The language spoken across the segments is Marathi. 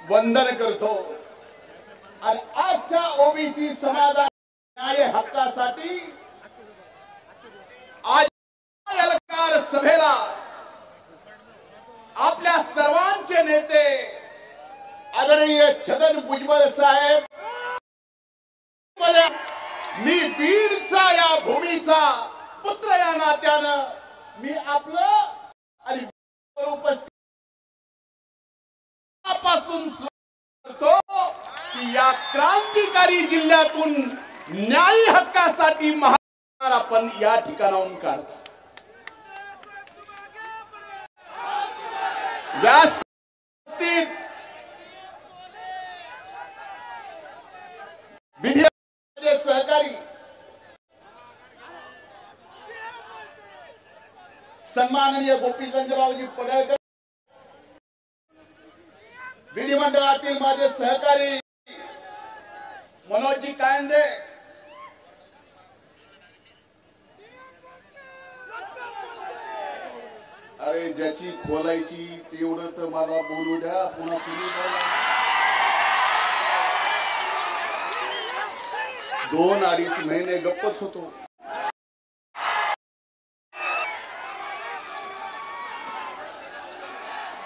वंदन करतो आणि आजच्या ओबीसी समाजा न्याय हक्कासाठी आज एल्गार सभेला आपल्या सर्वांचे नेते आदरणीय छगन भुजबळ साहेब, मी बीडचा या भूमीचा पुत्र या नात्यानं मी आपलं आणि उपस्थितीपासून करतो की या क्रांतिकारी जिल्ह्यातून न्याय हक्कासाठी महाराष्ट्र आपण या ठिकाणाहून काढतो। व्यासपीठ विधिमंडळाचे सहकारी सन्माननीय गोपीचंदरावजी पडळकर, विधिमंडळातील माझे सहकारी मनोजजी कायंदे, अरे ज्याची खोलायची तेवढं तर मला बोलू द्या, पुन्हा तुम्ही बोला। 2-2.5 महिने गप्पच होतो।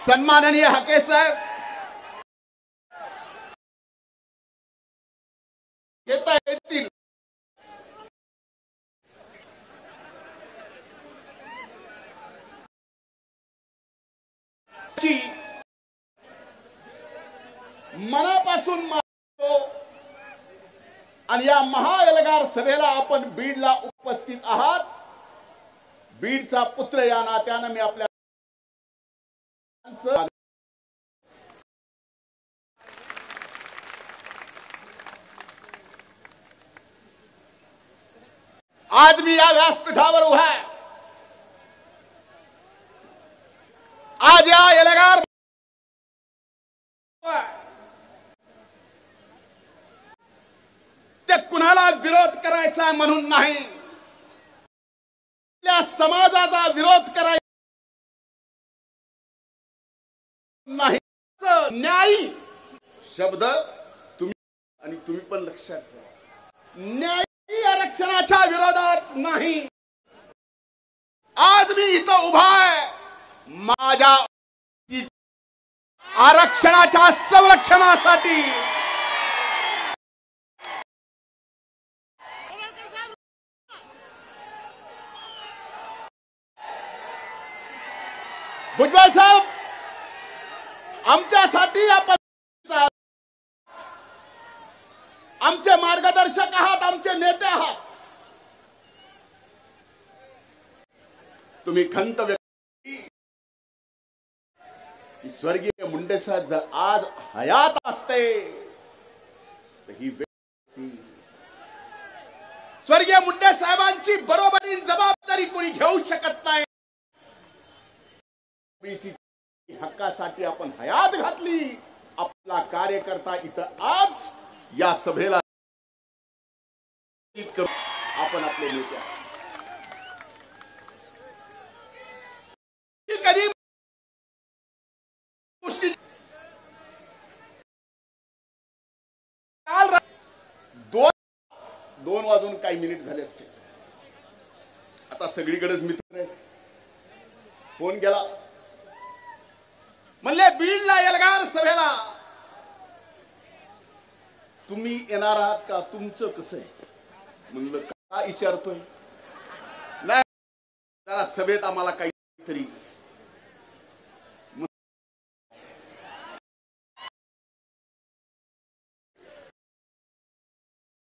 सन्माननीय हाके साहेब येता येतील। मनापासून मानतो आणि या महाएल्गार सभेला आपण बीडला उपस्थित आहात। बीडचा पुत्र या नात्यानं मी आपल्या आज मी या व्यासपीठावर उभा आहे। आज या एल्गार ते कुणाला विरोध करायचा म्हणून नाही, त्या समाजाचा विरोध करायचा नाही। न्यायी शब्द तुम्ही पण लक्षात ठेवा, न्यायी आरक्षणाच्या विरोधात नाही। आज मी इथं उभा आहे माझ्या आरक्षणाच्या संरक्षणासाठी। भुजबळ साहेब आमच्यासाठी आपण आमचे मार्गदर्शक आहात, आमचे नेते आहात। तुम्ही खंत व्यक्त की स्वर्गीय मुंडे साहेब जर आज हयात असते तर ही स्वर्गीय मुंडे साहेबांची बरोबरी जबाबदारी कोणी घेऊ शकत नाही। ओबीसी हक्कासाठी आपण हयात घातली। आपला कार्यकर्ता इथं आज या सभेला आपण आपले नेते कधी गोष्टी 2 वाजून काही मिनिट झाले असते। आता सगळीकडेच मित्र आहेत। फोन केला म्हणले बीडला एल्गार सभेला तुम्ही येणार आहात का, तुमचं कसं आहे? म्हणलं का विचारतोय, नाही जरा सभेत आम्हाला काहीतरी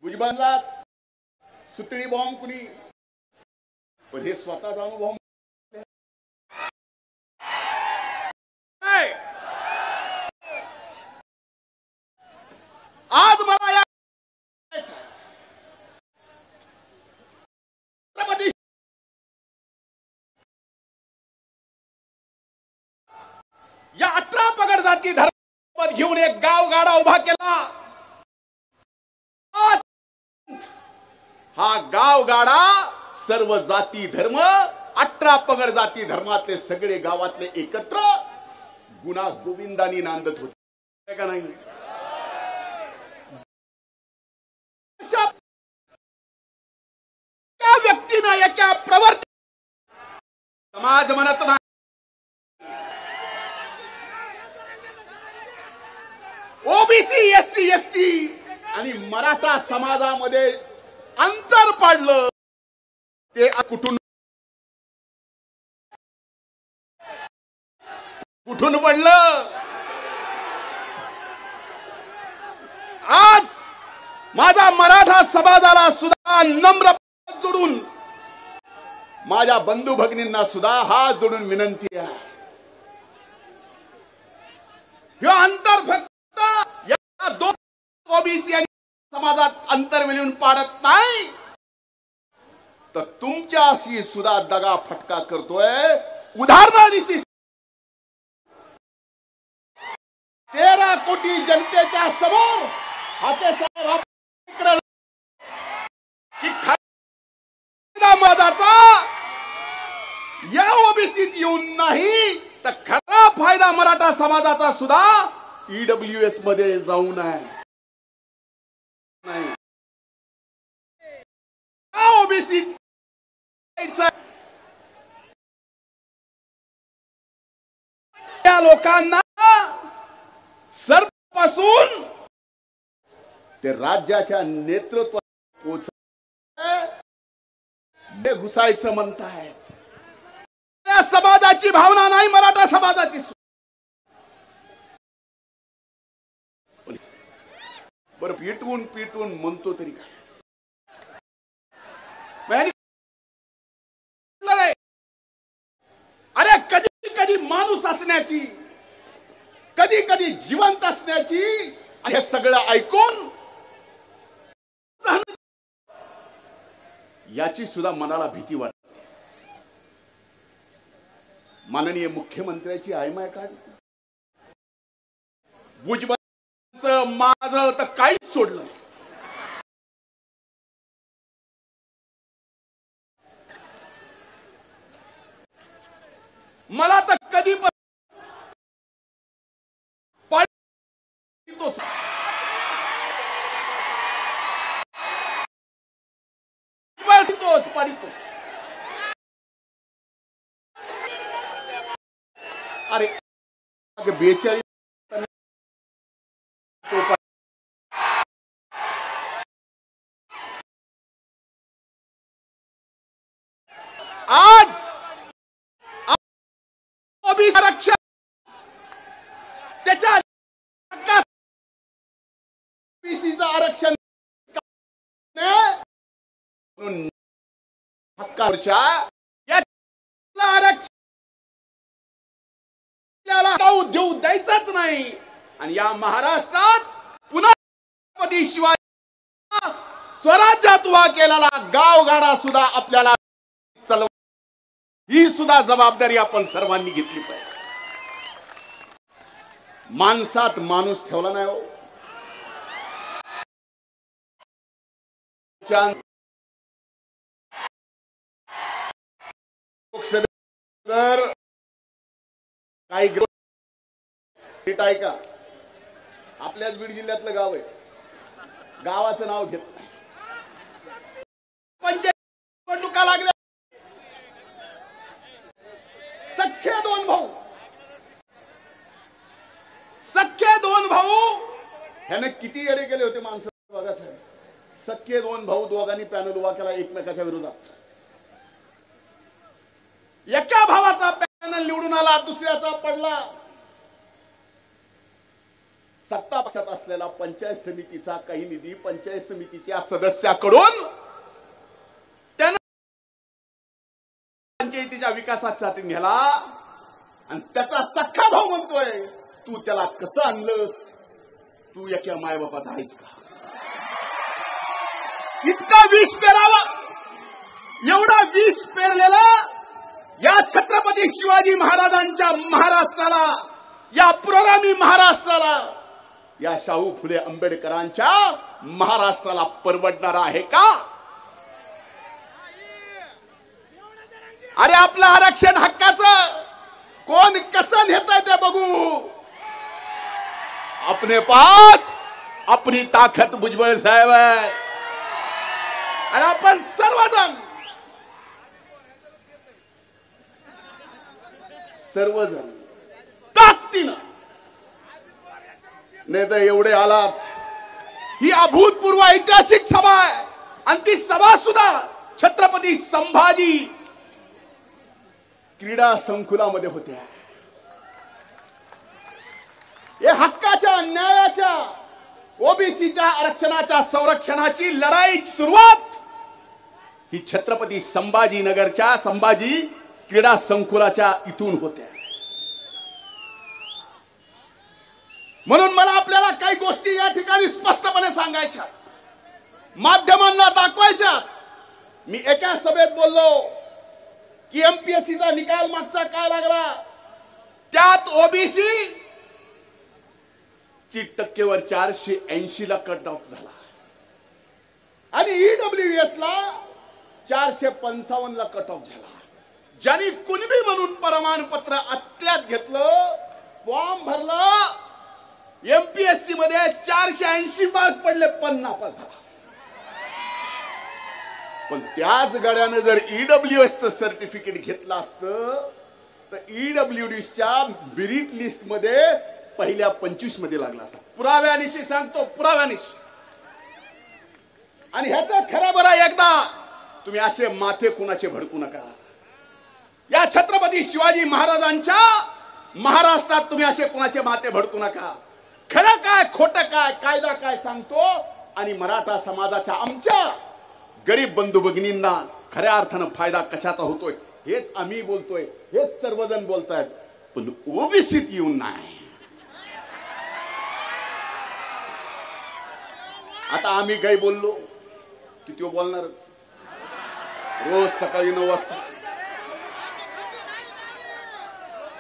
भुजबळला सुतळी बॉम्ब कुणी, पण हे स्वतः जाऊन बॉम्ब आज मला या या 18 पगड जाती धर्म घेऊन एक गाव गाडा उभा केला। हा गाव गाडा सर्व जाती धर्म 18 पगड जाती धर्मातले सगळे गावातले एकत्र गुणा गोविंदानी नांदत होते। का नाही? त्या व्यक्तीनं एका प्रवर्त समाज म्हणत नाही, ओबीसी एससी एसटी आणि मराठा समाजामध्ये अंतर पडलं. ते कुठून पडलं? आज माझा मराठा समाजाला सुद्धा नम्र जोडून, माझ्या बंधू भगिनींना सुद्धा हात जोडून विनंती आहे, हे अंतर फक्त या दोन ओबीसी आणि समाजात अंतर मिळवून पाडत नाही, तर तुमच्याशी सुद्धा दगा फटका करतोय. उदाहरणादिशी 13 कोटी जनतेच्या समोर हाते साहेब मदाचा या ओबीसीत येऊन नाही, तर खरा फायदा मराठा समाजाचा सुद्धा ईडब्ल्यूएस मध्ये जाऊन आहे. ओबीसी त्या लोकांना सर्वपासून ते राज्याच्या नेतृत्वात घुसायचं म्हणतायत. त्या समाजाची भावना नाही, मराठा समाजाची. बरं, पिटवून पिटवून म्हणतो तरी काय? अरे कधी कधी माणूस असण्याची, कधी कधी जिवंत असण्याची, हे सगळं ऐकून याची सुद्धा मनाला भीती वाटते. माननीय मुख्यमंत्र्याची आयमाय काढली. भुजबळांचं माझं तर काहीच सोडलं नाही. मला तर कधी पण अरे 42 आज ओबीसी आरक्षण त्याच्या ओबीसीचं आरक्षण हक्कावरच्या आरक्षण देऊ द्यायचाच नाही. आणि या महाराष्ट्रात पुन्हा छत्रपती शिवाजी स्वराज्यात उभा केलेला गावगाडा सुद्धा आपल्याला चालव, ही सुद्धा जबाबदारी आपण सर्वांनी घेतली पाहिजे. माणसात माणूस ठेवला नाही हो. तर काही आहे का? आपल्याच बीड जिल्ह्यातलं गाव आहे, गावाचं नाव घेत नाही. पंचायत निवडणुका लागल्या, सख्खे दोन भाऊ ह्याने किती येडे केले होते माणसं बघा साहेब. सख्खे दोन भाऊ दोघांनी पॅनल उभा केला एकमेकाच्या विरोधात. एका भावाचा पॅनल निवडून आला, दुसऱ्याचा पडला. सत्ता पक्षात असलेला पंचायत समितीचा काही निधी पंचायत समितीच्या सदस्याकडून त्यानं पंचायतीच्या विकासासाठी नेला, आणि त्याचा सख्खा भाऊ म्हणतोय तू त्याला कसं आणलंस, तू एका मायबापाचा आहेस का? इतका विष पेरावा, एवढा विष पेरलेला या छत्रपती शिवाजी महाराजांच्या महाराष्ट्राला, या पुरोगामी महाराष्ट्राला, या शाहू फुले आंबेडकरांच्या महाराष्ट्राला परवडणार आहे का? अरे आपलं आरक्षण हक्काचं कोण कसं नेतंय ते बघू. अपने पास अपनी ताकद भुजबळ साहेब आहे आणि आपण सर्वजण ताकदीनं, नाही तर एवढे आलात. ही अभूतपूर्व ऐतिहासिक सभा आहे आणि ती सभा सुद्धा छत्रपती संभाजी क्रीडा संकुलामध्ये होते. हे हक्काच्या, न्यायाच्या, ओबीसीच्या आरक्षणाच्या संरक्षणाची लढाई सुरुवात ही छत्रपती संभाजीनगरच्या संभाजी क्रीडा संकुलाच्या इथून होत्या. म्हणून मला आपल्याला काही गोष्टी या ठिकाणी स्पष्टपणे सांगायच्या, माध्यमांना दाखवायच्या. मी एका सभेत बोललो की एमपीएससीचा निकाल मागचा काय लागला, त्यात ओबीसी ची टक्केवर 480 ला कट ऑफ झाला आणि ईडब्ल्यूएस ला 455 ला कट ऑफ झाला. ज्यांनी कुणबी म्हणून प्रमाणपत्र आत्ल्यात घेतलं, फॉर्म भरला, एमपीएससी मध्ये 480 मार्क पडले, पण नापास झाला. पण त्याच गाड्यानं जर ईडब्ल्यूएस चं सर्टिफिकेट घेतलं असतं तर ईडब्ल्यूडीच्या मेरिट लिस्ट मध्ये पहिल्या 25 मध्ये लागला असता. पुराव्यानिशी सांगतो, पुराव्यानिशी. आणि ह्याचा खरा बरा एकदा तुम्ही असे माथे कुणाचे भडकू नका. या छत्रपती शिवाजी महाराजांच्या महाराष्ट्रात तुम्ही असे कुणाचे माथे भडकू नका. खरं काय, खोटं काय, कायदा काय सांगतो आणि मराठा समाजाच्या आमच्या गरीब बंधू भगिनींना खऱ्या अर्थानं फायदा कशाचा होतोय हेच आम्ही बोलतोय, हेच सर्वजण बोलतायत. पण ओबीसीत येऊन नाही. आता आम्ही काही बोललो की तो बोलणारच. रोज सकाळी 9 वाजता.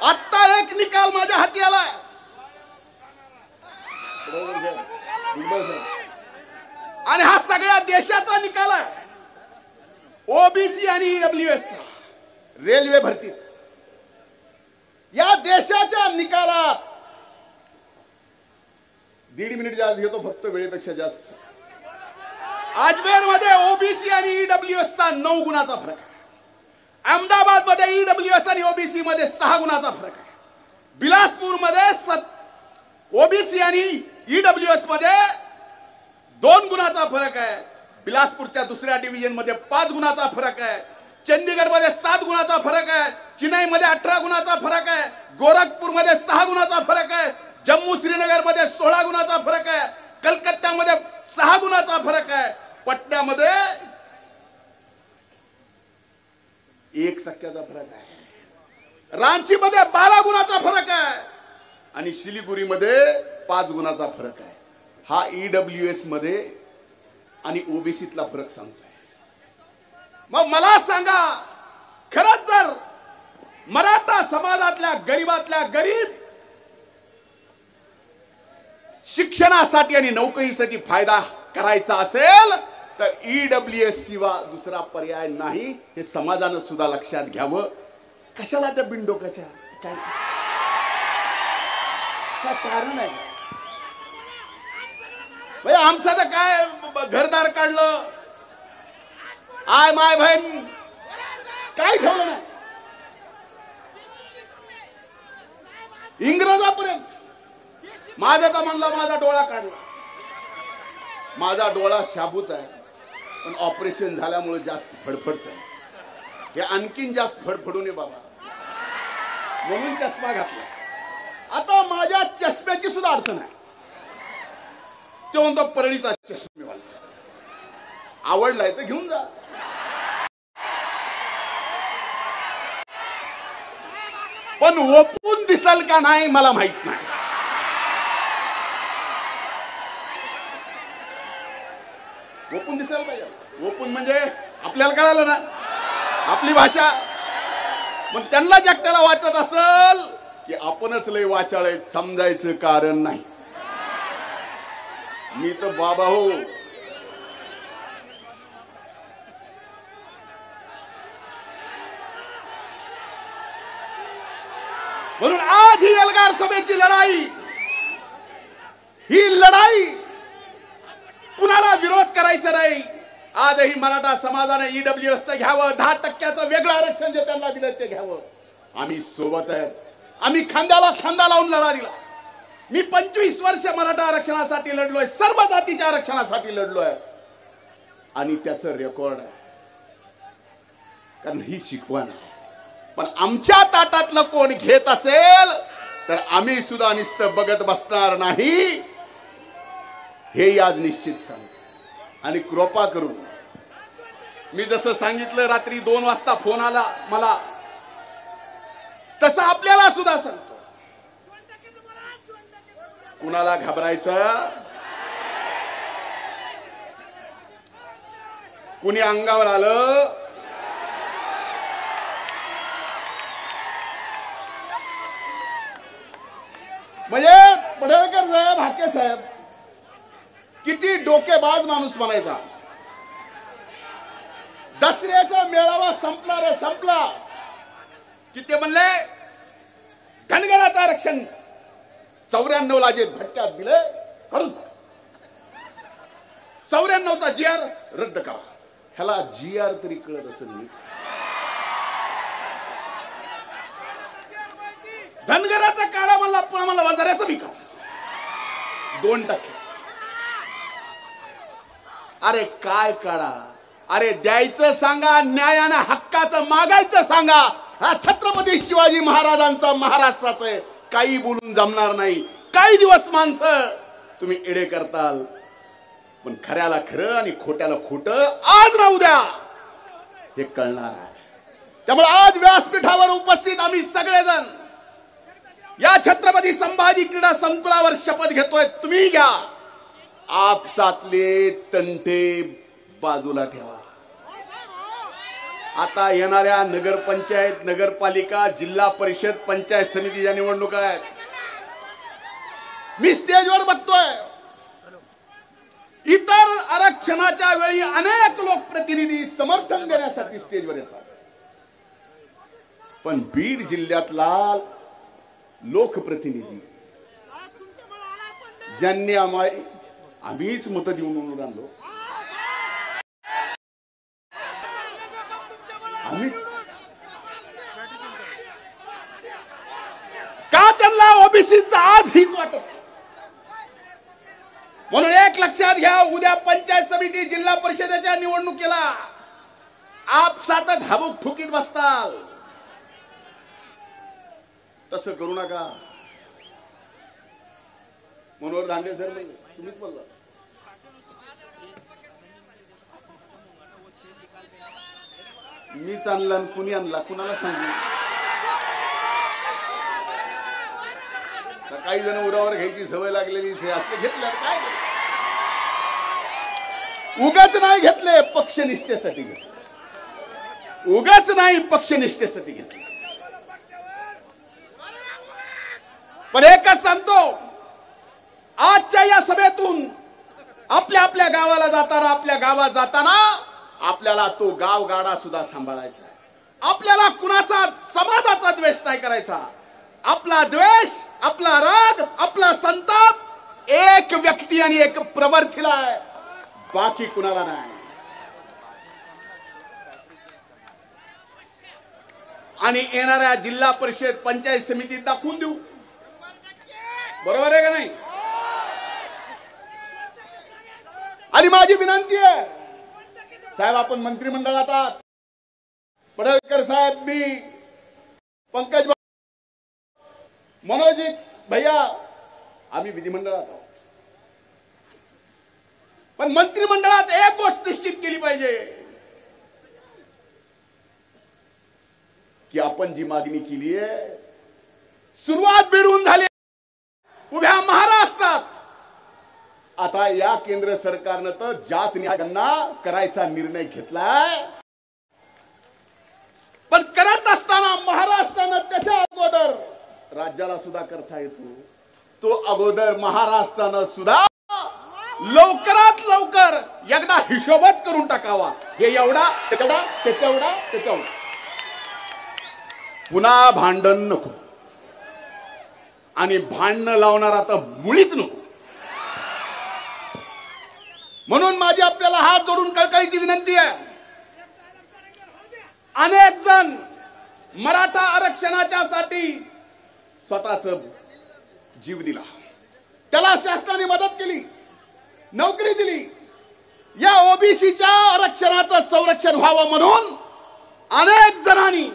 आता एक निकाल माझ्या हाती आलाय, आणि हा सगळ्या देशाचा निकाल आहे. ओबीसी आणि ईडब्ल्यूएस रेल्वे भरती या देशाच्या निकालात 1.5 मिनिट जास्त घेतो, फक्त वेळेपेक्षा जास्त. अजमेर मध्ये ओबीसी आणि ईडब्ल्यूएस चा 9 गुणाचा फरक आहे. अहमदाबाद मध्ये ईडब्ल्यूएस आणि ओबीसी मध्ये 6 गुणाचा फरक आहे. बिलासपूर मध्ये ओबीसी आणि ईडब्ल्यूएस मध्ये 2 गुणाचा फरक आहे. बिलासपूरच्या दुसऱ्या डिव्हिजन मध्ये 5 गुणाचा फरक आहे. चंदीगड मध्ये 7 गुणाचा फरक आहे. चेन्नई मध्ये 18 गुणाचा फरक आहे. गोरखपूर मध्ये 6 गुणाचा फरक आहे. जम्मू श्रीनगर मध्ये 16 गुणाचा फरक आहे. कलकत्त्यामध्ये 6 गुणाचा फरक आहे. पटण्यामध्ये 1% फरक आहे. रांची मध्ये 12 गुणाचा फरक आहे आणि शिलीगुरी मध्ये 5 गुणाचा फरक आहे. हा ईडब्ल्यूएस मध्ये आणि ओबीसीतला फरक सांगतोय. मग मला सांगा, खरंच जर मराठा समाजातल्या गरीबातल्या गरीब शिक्षणासाठी आणि नोकरीसाठी फायदा करायचा असेल तर ईडब्ल्यूएस शिवाय दुसरा पर्याय नाही. हे समाजानं सुद्धा लक्षात घ्यावं. कशाला त्या बिनडोकाच्या काय कारण आहे? आमचं तर काय घरदार काढलं, आय माय बहीण काय ठेवलं नाही. इंग्रजापर्यंत माझा तर म्हणला माझा डोळा काढला. माझा डोळा शाबूत आहे पण ऑपरेशन झाल्यामुळे जास्त फडफडत आहे. हे आणखीन जास्त फडफडू नये बाबा, म्हणून चष्मा घातला. आता माझ्या चष्म्याची सुद्धा अडचण आहे. तो म्हणतो परळीचा चष्मेवाला आवडलाय तर घेऊन जा. पण ओपून दिसल का नाही मला माहित नाही. ओपून दिसायला पाहिजे. ओपून म्हणजे आपल्याला कळालं ना आपली भाषा. मग त्यांना जगत्याला वाचत असल की आपणच लय वाचाळ समजायचं कारण नाही. मी तर बाबा हो म्हणून आज ही एल्गार सभेची लढाई घाबरायचं नाही. आजही मराठा समाजाने ईडब्ल्यूएसचं घ्यावं, 10% वेगळं आरक्षण जे त्यांना दिलं ते घ्यावं. आम्ही सोबत आहेत. आम्ही खांद्याला खांदा लावून लढा दिला. मी 25 वर्ष मराठा आरक्षणासाठी लढलोय, सर्व जातीच्या आरक्षणासाठी लढलोय आणि त्याचं रेकॉर्ड आहे. कारण ही शिकवण आहे. पण आमच्या ताटातलं कोण घेत असेल तर आम्ही सुद्धा नुसतं बघत बसणार नाही, हे आज निश्चित सांग. आणि कृपा करून मी जसं सांगितलं रात्री 2 वाजता फोन आला मला, तसं आपल्याला सुद्धा सांगतो, कुणाला घाबरायचं, कुणी अंगावर आलं म्हणजे पडळकर साहेब, हाके साहेब किती डोकेबाज माणूस म्हणायचा. दसऱ्याचा मेळावा संपला रे संपला की ते म्हणले धनगराचं आरक्षण 94 ला जे भटक्यात दिले करून 94चा GR रद्द करा. ह्याला GR तरी कळत असेल नाही. धनगराचा काढा म्हणला, पुन्हा मला वंजाऱ्याचा बी काढा 2%. अरे काय काढा, अरे द्यायचं सांगा, न्यायानं हक्काचं मागायचं सांगा. हा छत्रपती शिवाजी महाराजांचा महाराष्ट्राचं काही बोलून जमणार नाही. काही दिवस माणसं तुम्ही एडे करताल, पण खऱ्याला खरं आणि खोट्याला खोटं आज ना उद्या हे कळणार आहे. त्यामुळे आज व्यासपीठावर उपस्थित आम्ही सगळेजण या छत्रपती संभाजी क्रीडा संकुलावर शपथ घेतोय. तुम्ही घ्या, आपसातले तंटे बाजूला ठेवा. आता येणाऱ्या नगरपंचायत, नगरपालिका, जिल्हा परिषद, पंचायत समितीच्या निवडणुका आहेत. मी स्टेजवर बघतोय, इतर आरक्षणाच्या वेळी अनेक लोकप्रतिनिधी समर्थन देण्यासाठी स्टेजवर येतात, पण बीड जिल्ह्यातला लोकप्रतिनिधी ज्यांनी आम्हीच मत देऊन निवडून आणलो, आम्हीच का त्यांना ओबीसीचा आज हीच वाटत. म्हणून एक लक्षात घ्या, उद्या पंचायत समिती, जिल्हा परिषदेच्या निवडणुकीला आपसातच हाबूक ठुकीत बसताल. तसं करू नका. मनोहर दांडे सर तुम्हीच बोलला, मीच आणला कुणी आणला कुणाला सांगू. काही जण उरावर घ्यायची सवय लागलेली असले घेतल्या काय, उगाच नाही घेतले, पक्षनिष्ठेसाठी घेतले. उगाच नाही, पक्षनिष्ठेसाठी घेतले. पण एकच सांगतो, आजच्या या सभेतून आपल्या आपल्या गावाला जाताना, आपल्या गावात जाताना आपल्याला तो गाव गाडा सुद्धा सांभाळायचा आहे. आपल्याला कुणाचा समाजाचा द्वेष नाही करायचा. आपला द्वेष, आपला राग, आपला संताप एक व्यक्ती आणि एक प्रवृत्तीला आहे, बाकी कुणाला नाही. आणि येणाऱ्या जिल्हा परिषद, पंचायत समितीत दाखवून देऊ. बरोबर आहे का नाही? आणि माझी विनंती आहे साहेब, आपण मंत्रिमंडळात आहात. पडळकर साहेब, मी, पंकज, मनोज भैया, आम्ही विधिमंडळात आहोत. पण मंत्रिमंडळात एक गोष्ट निश्चित केली पाहिजे की आपण जी मागणी केली आहे, सुरुवात बिडून झाली उभ्या महाराष्ट्रात. आता या केंद्र सरकारनं तर जात न्यायांना करायचा निर्णय घेतलाय, पण करत असताना महाराष्ट्रानं त्याच्या अगोदर राज्याला सुद्धा करता येतो. तो अगोदर महाराष्ट्रानं सुद्धा लवकरात लवकर एकदा हिशोबच करून टाकावा. हे एवढा तेवढा ते तेवढा ते तेवढा, पुन्हा भांडण नको आणि भांडण लावणार आता मुळीच नको. म्हणून माझी आपल्याला हात जोडून कळकळीची विनंती आहे. अनेक जण मराठा आरक्षणाच्या साठी स्वतःच जीव दिला, त्याला शासनाने मदत केली, नोकरी दिली. या ओबीसीच्या आरक्षणाचं संरक्षण व्हावं म्हणून अनेक जणांनी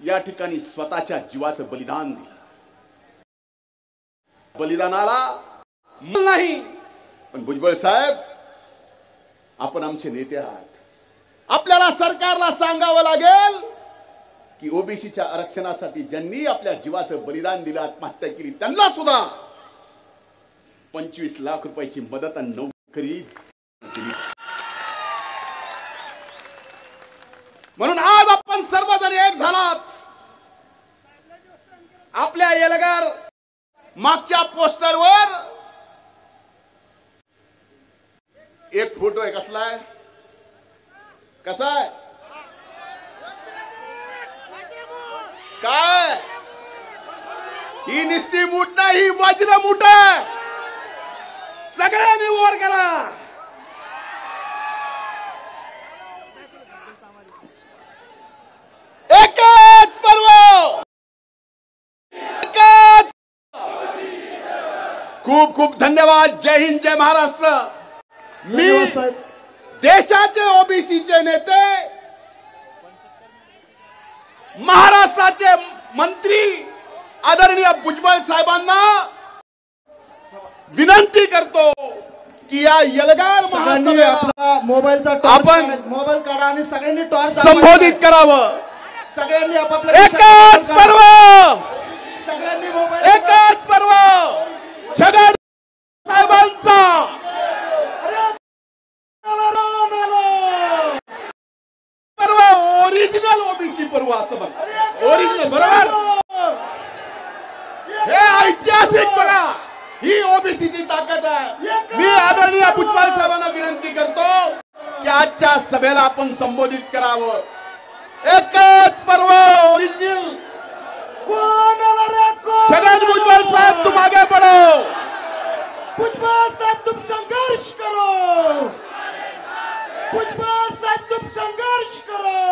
या ठिकाणी स्वतःच्या जीवाचं बलिदान दिलं. बलिदानाला नाही, पण भुजबळ साहेब आपण आमचे नेते आहात. आपल्याला सरकारला सांगावं लागेल की ओबीसीच्या आरक्षणासाठी ज्यांनी आपल्या जीवाचं बलिदान दिलं, आत्महत्या केली, त्यांना सुद्धा 25 लाख रुपयाची मदत आणि नोकरी दिली. म्हणून आज आपण सर्वजण एक झालात. आपल्या येलगार मागच्या पोस्टरवर एक फोटो आहे. कसला आहे? कसा आहे? काय? ही निस्ती मूठ नाही, ही वज्र मूठ आहे. सगळ्यांनी वर करा. एकच पर्व, एकच. खूप खूप धन्यवाद. जय हिंद, जय महाराष्ट्र. मी देशाचे ओबीसीचे नेते, महाराष्ट्राचे मंत्री आदरणीय भुजबळ साहेबांना विनंती करतो की या येलगार आपला मोबाईलचा आपण मोबाईल काढा आणि सगळ्यांनी टॉर्च संबोधित करावं. सगळ्यांनी आपापल्या एकच पर्व, सगळ्यांनी मोबाईल, एकच पर्व छगन साहेबांचा. पर्व ओरिजिनल ओबीसी पर्व असं बघ, ओरिजिनल. बरोबर, हे ऐतिहासिक बघा. ही ओबीसीची ताकद आहे. मी आदरणीय भुजबळ साहेबांना विनंती करतो की आजच्या सभेला आपण संबोधित करावं. एकच पर्व ओरिजिनल. छगन भुजबल साहब तुम आगे बढ़ो. भुजबल साहब तुम संघर्ष करो. भुजबल साहब तुम संघर्ष करो.